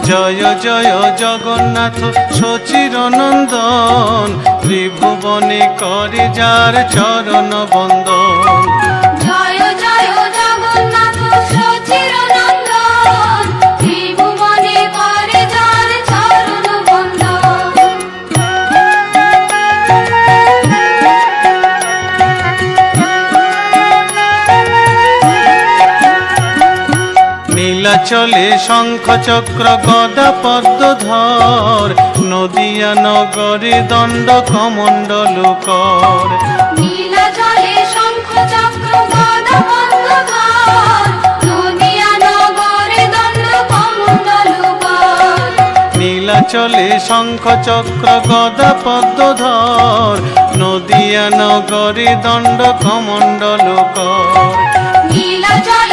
জয় জয় জগন্নাথ সচির নন্দন, ত্রিভুবনে করে যার চরণ বন্দন। জয় জয় জগন্নাথ সচির নন্দন, ত্রিভুবনে করে যার চরণ বন্দন। নীলাচলে শঙ্খ চক্র গদা পদ্মধর, নদিয়া নগরে দণ্ড কমণ্ডল কর। নীলাচলে শঙ্খ চক্র গদা পদ্মধর, নদিয়া নগরে দণ্ড কমণ্ডল কর। নীলাচলে শঙ্খ চক্র গদা পদ্মধর, নদিয়া নগরে দণ্ড কমণ্ডল কর। নীলাচলে